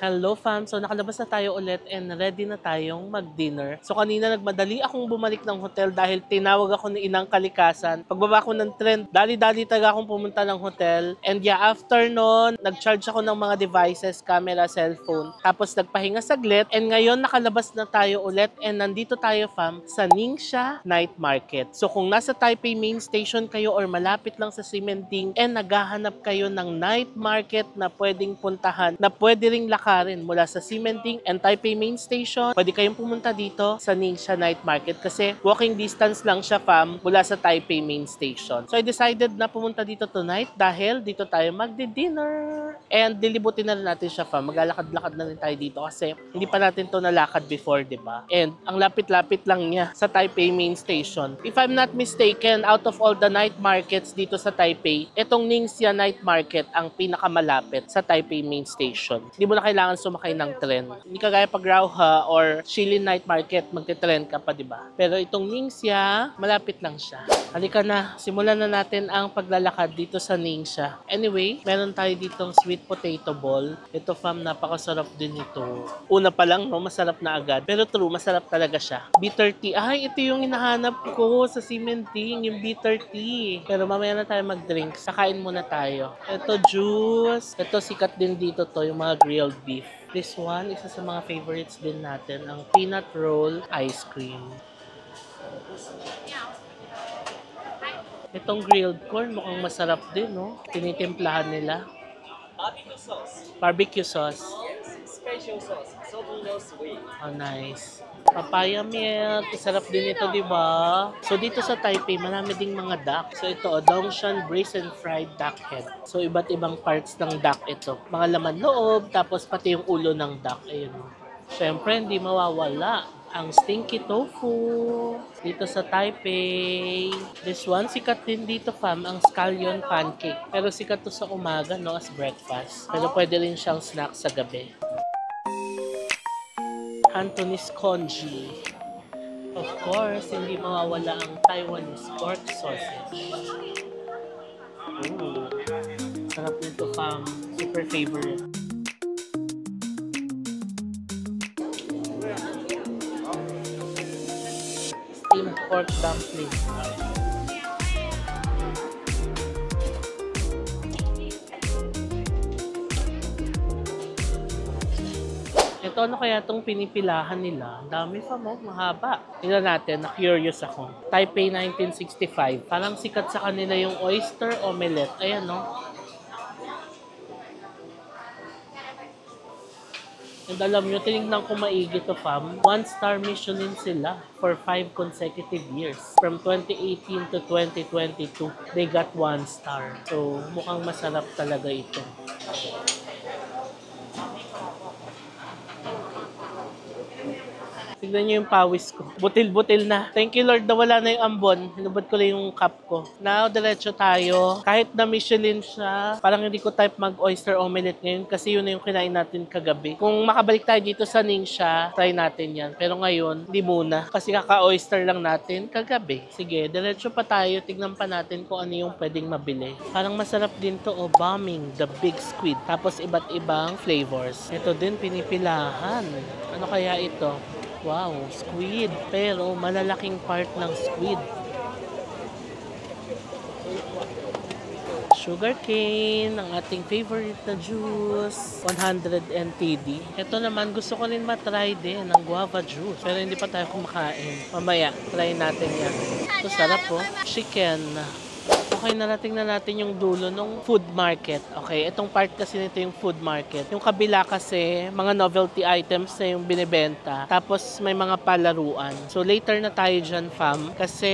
Hello fam! So nakalabas na tayo ulit and ready na tayong mag-dinner. So kanina nagmadali akong bumalik ng hotel dahil tinawag ako ni Inang Kalikasan. Pagbaba ko ng trend, dali-dali talaga akong pumunta ng hotel. And yeah, after nun, nag-charge ako ng mga devices, camera, cellphone. Tapos nagpahinga saglit and ngayon nakalabas na tayo ulit and nandito tayo fam sa Ningxia Night Market. So kung nasa Taipei Main Station kayo or malapit lang sa Ximending and naghahanap kayo ng night market na pwedeng puntahan, na pwede ring lakarin mula sa Ximending and Taipei Main Station, pwede kayong pumunta dito sa Ningxia Night Market kasi walking distance lang siya fam mula sa Taipei Main Station. So I decided na pumunta dito tonight dahil dito tayo magdi-dinner. And dilibutin na rin natin siya fam. Maglalakad-lakad na rin tayo dito kasi hindi pa natin to nalakad before, di ba? And ang lapit-lapit lang niya sa Taipei Main Station. If I'm not mistaken, out of all the night markets dito sa Taipei, itong Ningxia Night Market ang pinakamalapit sa Taipei Main Station. Hindi mo na kailangan sumakay ng tren. Hindi kagaya pag Rauha or Shilin Night Market, magte-tren ka pa, di ba? Pero itong Ningxia, malapit lang siya. Halika na, simulan na natin ang paglalakad dito sa Ningxia. Anyway, meron tayo ditong sweet potato ball. Ito fam, napakasarap din ito. Una pa lang, no, masarap na agad. Pero true, masarap talaga siya. Bitter tea. Ay, ito yung hinahanap ko sa Ximending, yung bitter tea. Pero mamaya na tayo mag-drink. Sakain muna tayo. Ito juice. Ito sikat din dito to, yung mga grilled beef. This one, isa sa mga favorites din natin, ang peanut roll ice cream. Itong grilled corn, mukhang masarap din, no? Tinitimplahan nila. Barbecue sauce. Barbecue sauce. Yes, special sauce. So no sweet. Oh, nice. Papaya milk. Sarap din ito, di ba? So, dito sa Taipei, marami ding mga duck. So, ito, Dongshan braised and fried duck head. So, iba't ibang parts ng duck ito. Mga laman loob, tapos pati yung ulo ng duck. Ayun. Siyempre, hindi mawawala ang stinky tofu dito sa Taipei. This one, sikat din dito fam, ang scallion pancake. Pero sikat to sa umaga, no, as breakfast. Pero pwede rin siyang snack sa gabi. Cantonese congee. Of course, hindi mawawala ang Taiwanese pork sausage. Ooh, sarap nito fam. Super favorite. Steamed pork dumpling. Ito, ano kaya itong pinipilahan nila? Ang dami pa mo, mahaba. Tingnan natin, na-curious ako. Taipei 1965. Parang sikat sa kanila yung oyster omelette. Ayan, no? And alam nyo, tinignan ko maigi to fam. 1-star Michelin sila for 5 consecutive years. From 2018 to 2022, they got 1 star. So, mukhang masarap talaga ito. Tignan nyo yung pawis ko. Butil-butil na. Thank you Lord na wala na yung ambon. Hinubad ko lang yung cup ko. Now, diretso tayo. Kahit na Michelin siya, parang hindi ko type mag-oyster omelette ngayon kasi yun na yung kinain natin kagabi. Kung makabalik tayo dito sa Ningxia, try natin yan. Pero ngayon, hindi muna. Kasi kaka-oyster lang natin kagabi. Sige, diretso pa tayo. Tignan pa natin kung ano yung pwedeng mabili. Parang masarap din to, bombing, the big squid. Tapos iba't ibang flavors. Ito din, pinipilahan. Ano kaya ito? Wow, squid. Pero malalaking part ng squid. Sugar cane, ang ating favorite na juice. 100 NTD. Ito naman, gusto ko rin matry din ang guava juice. Pero hindi pa tayo kumakain. Mamaya, try natin yan. Ito sarap po. Chicken. Okay, narating na natin yung dulo ng food market. Okay, itong part kasi nito yung food market. Yung kabila kasi, mga novelty items na yung binibenta. Tapos may mga palaruan. So later na tayo dyan, fam. Kasi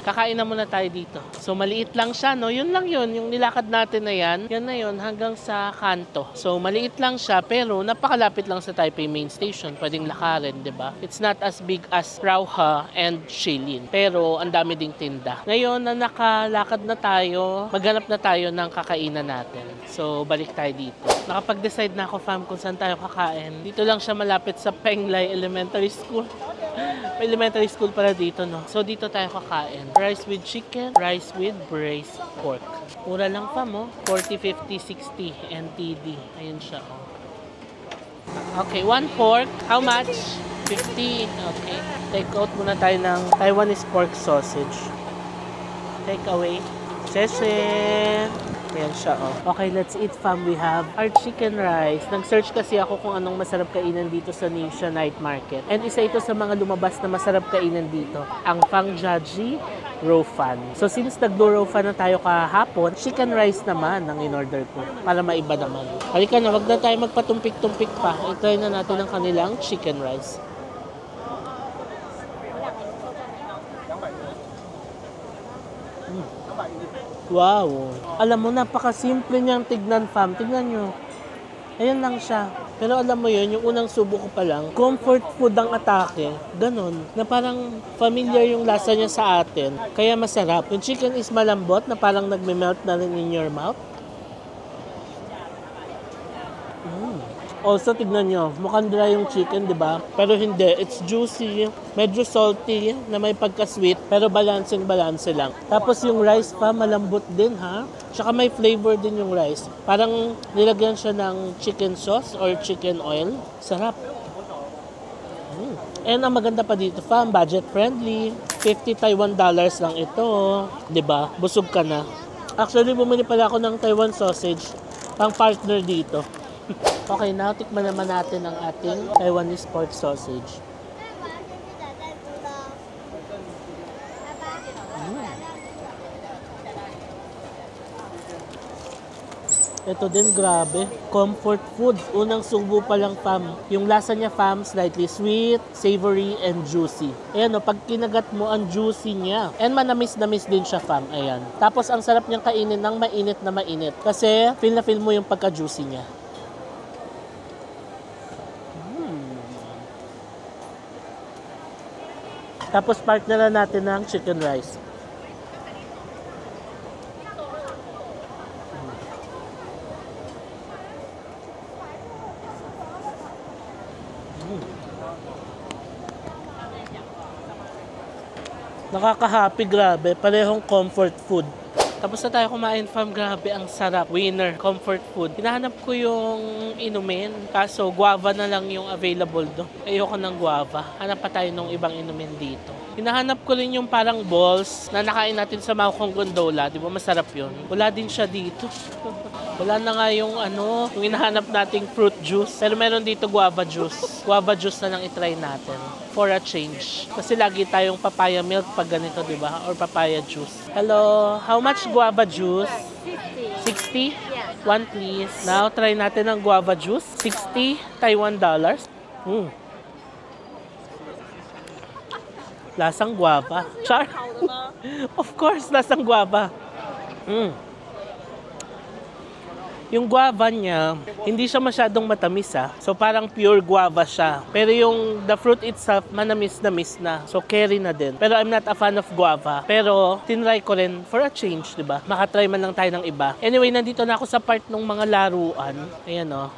kakain na muna tayo dito. So maliit lang siya, no? Yun lang yun. Yung nilakad natin na yan, yan na yun hanggang sa kanto. So maliit lang siya, pero napakalapit lang sa Taipei Main Station. Pwedeng lakarin, di ba? It's not as big as Rauha and Shilin. Pero ang dami ding tinda. Ngayon na nakalakad na tayo, maghanap na tayo ng kakainan natin. So, balik tayo dito. Nakapag-decide na ako, fam, kung saan tayo kakain. Dito lang siya malapit sa Penglai Elementary School. May elementary school pala dito, no? So, dito tayo kakain. Rice with chicken, rice with braised pork. Mura lang, fam, oh. 40, 50, 60 NTD. Ayun siya, oh. Okay, 1 pork. How much? 50. Okay. Take out muna tayo ng Taiwanese pork sausage. Take away. Sesame. Ayan siya, oh. Okay, let's eat, fam. We have our chicken rice. Nag-search kasi ako kung anong masarap kainan dito sa Ningxia Night Market. And isa ito sa mga lumabas na masarap kainan dito. Ang Fangjiaji Roufan. So, since nag-Roufan na tayo kahapon, chicken rice naman ang in-order ko. Para maiba naman. Halika na, wag na tayo magpatumpik-tumpik pa. I-try na natin ang kanilang chicken rice. Wow! Alam mo, napakasimple niyang tignan, fam. Tignan nyo. Ayan lang siya. Pero alam mo yun, yung unang subo ko pa lang, comfort food ang atake. Ganon. Na parang familiar yung lasa niya sa atin. Kaya masarap. Yung chicken is malambot na parang nagme-melt na rin in your mouth. Also, tignan nyo, mukhang dry yung chicken, di ba? Pero hindi, it's juicy, medyo salty, na may pagka-sweet, pero balancing lang. Tapos yung rice pa, malambot din, ha? Tsaka may flavor din yung rice. Parang nilagyan siya ng chicken sauce or chicken oil. Sarap. And ang maganda pa dito, fam, budget friendly. $50 Taiwan lang ito, di ba? Busog ka na. Actually, bumili pala ako ng Taiwan sausage, pang partner dito. Okay, now tikman naman natin ang ating Taiwanese pork sausage. Ito din, grabe. Comfort food. Unang subo pa lang, fam. Yung lasa niya, fam, slightly sweet, savory, and juicy. Ayan, o, pag kinagat mo, ang juicy niya. And manamis-namis din siya, fam. Ayan. Tapos, ang sarap niyang kainin ng mainit na mainit. Kasi, feel na feel mo yung pagka-juicy niya. Tapos partneran natin ng chicken rice. Nakaka-happy, grabe. Parehong comfort food. Tapos na tayo kumain, fam. Grabe, ang sarap. Winner, comfort food. Hinahanap ko yung inumin. Kaso, guava na lang yung available do. Ayoko ng guava. Hanap pa tayo ng ibang inumin dito. Hinahanap ko rin yung parang balls na nakain natin sa Maokong Gondola. Di ba masarap yun? Wala din siya dito. Wala na nga yung yung hinahanap nating fruit juice. Pero meron dito guava juice. Guava juice na lang itry natin. For a change. Kasi lagi tayong papaya milk pag ganito, di ba? Or papaya juice. Hello, how much guava juice? 60? Yes. One please. Now, try natin ang guava juice. $60 Taiwan. Lasang guava. Char? Of course, lasang guava. Yung guava niya, hindi siya masyadong matamis, ha. So parang pure guava siya. Pero yung the fruit itself, manamis-namis na. So carry na din. Pero I'm not a fan of guava. Pero tinry ko rin for a change, di ba? Makatry man lang tayo ng iba. Anyway, nandito na ako sa part ng mga laruan. Ayan, oh.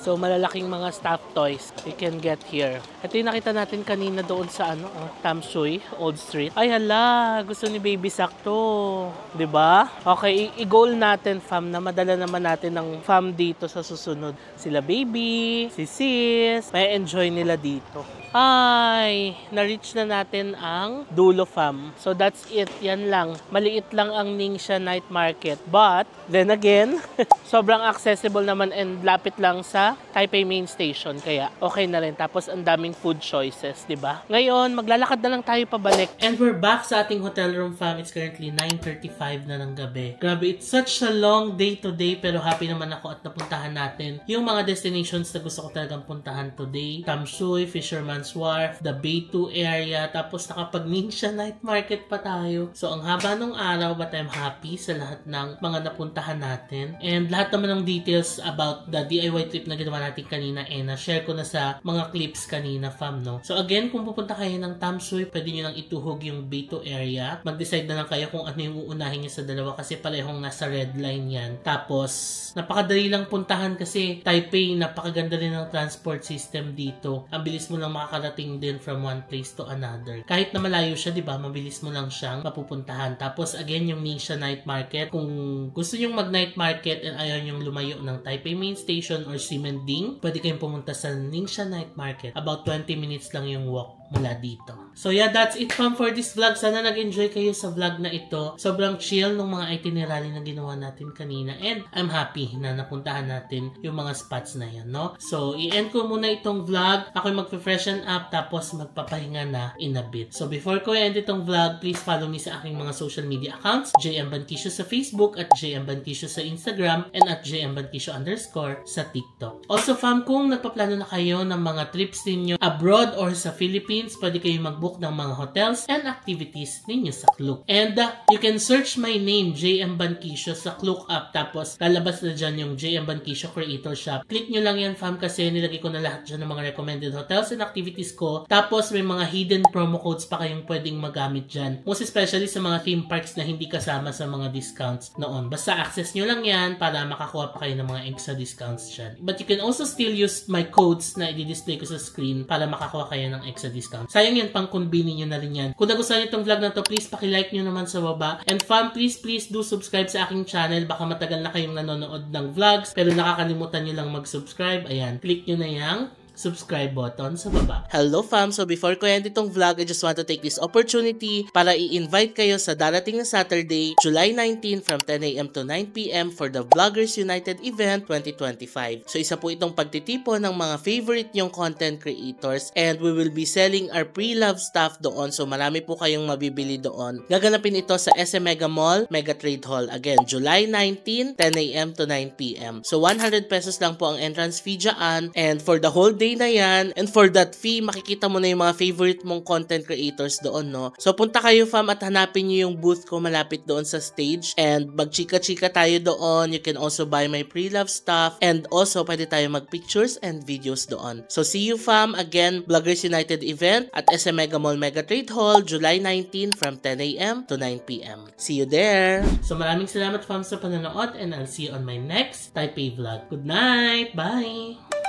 So, malalaking mga stuffed toys you can get here. Ito yung nakita natin kanina doon sa Tamsui, Old Street. Ay, hala! Gusto ni Baby sakto. Diba? Okay, i-goal natin, fam, na madala naman natin ng fam dito sa susunod. Sila Baby, si Sis, may enjoy nila dito. Ay, na-reach na natin ang dulo, fam. So, that's it. Yan lang. Maliit lang ang Ningxia Night Market. But, then again, sobrang accessible naman and lapit lang sa Taipei Main Station. Kaya, okay na rin. Tapos, ang daming food choices, di ba? Ngayon, maglalakad na lang tayo pabalik. And we're back sa ating hotel room, fam. It's currently 9:35 na ng gabi. Grabe, it's such a long day today. Pero happy naman ako at napuntahan natin yung mga destinations na gusto ko talagang puntahan today. Tamsui, Fisherman's Wharf, the Bay 2 area, tapos nakapag Ningxia Night Market pa tayo. So, ang haba nung araw, but I'm happy sa lahat ng mga napuntahan natin. And lahat naman ng details about the DIY trip na ginawa natin kanina na-share ko na sa mga clips kanina, fam, no? So again, kung pupunta kayo ng Tamsuy, pwede nyo lang ituhog yung Beito area. Mag-decide na lang kayo kung ano yung uunahin nyo sa dalawa kasi parehong nasa red line yan. Tapos, napakadali lang puntahan kasi Taipei, napakaganda rin ng transport system dito. Ang bilis mo lang makakarating din from one place to another. Kahit na malayo siya, di ba? Mabilis mo lang siyang mapupuntahan. Tapos again, yung Ningxia Night Market. Kung gusto nyong mag-night market and ayaw nyong lumayo ng Taipei Main Station or Ximending, pwede kayong pumunta sa Ningxia Night Market. About 20 minutes lang yung walk mula dito. So yeah, that's it fam for this vlog. Sana nag-enjoy kayo sa vlog na ito. Sobrang chill ng mga itinerary na ginawa natin kanina. And I'm happy na napuntahan natin yung mga spots na yan, no? So, i-end ko muna itong vlog. Ako'y magpe-freshen up tapos magpapahinga na in a bit. So, before ko i-end itong vlog, please follow me sa aking mga social media accounts. JM Banquisio sa Facebook at JM Banquisio sa Instagram and at JM Banquisio _ sa TikTok. Also, fam, kung nagpaplano na kayo ng mga trips ninyo abroad or sa Philippines, pwede kayo mag-book ng mga hotels and activities ninyo sa Klook. And you can search my name, JM Banquisio, sa Klook app. Tapos, lalabas na dyan yung JM Banquisio Creator Shop. Click nyo lang yan, fam, kasi nilagay ko na lahat dyan ng mga recommended hotels and activities ko. Tapos, may mga hidden promo codes pa kayong pwedeng magamit dyan. Most especially sa mga theme parks na hindi kasama sa mga discounts noon. Basta access nyo lang yan para makakuha pa kayo ng mga extra discounts dyan. But you can also still use my codes na i-display ko sa screen para makakuha kayo ng extra discounts. Sayang yan, pang convene nyo na rin yan. Kung nagustuhan nyo itong vlog na to, please pakilike nyo naman sa baba. And fam, please do subscribe sa aking channel. Baka matagal na kayong nanonood ng vlogs pero nakakalimutan nyo lang mag-subscribe. Ayan, click nyo na yung subscribe button sa baba. Hello fam! So before ko end itong vlog, I just want to take this opportunity para i-invite kayo sa darating na Saturday, July 19 from 10 AM to 9 PM for the Vloggers United Event 2025. So isa po itong pagtitipon ng mga favorite nyong content creators and we will be selling our pre-love stuff doon. So marami po kayong mabibili doon. Gaganapin ito sa SM Mega Mall, Mega Trade Hall. Again, July 19, 10 AM to 9 PM. So 100 pesos lang po ang entrance fee dyan and for the whole day na yan. And for that fee, makikita mo na yung mga favorite mong content creators doon, no? So, punta kayo, fam, at hanapin nyo yung booth ko malapit doon sa stage. And magchika-chika tayo doon. You can also buy my pre-love stuff. And also, pwede tayo mag-pictures and videos doon. So, see you, fam. Again, Vloggers United event at SM Mega Mall Mega Trade Hall, July 19 from 10 AM to 9 PM. See you there! So, maraming salamat, fam, sa panonood and I'll see you on my next Taipei vlog. Good night! Bye!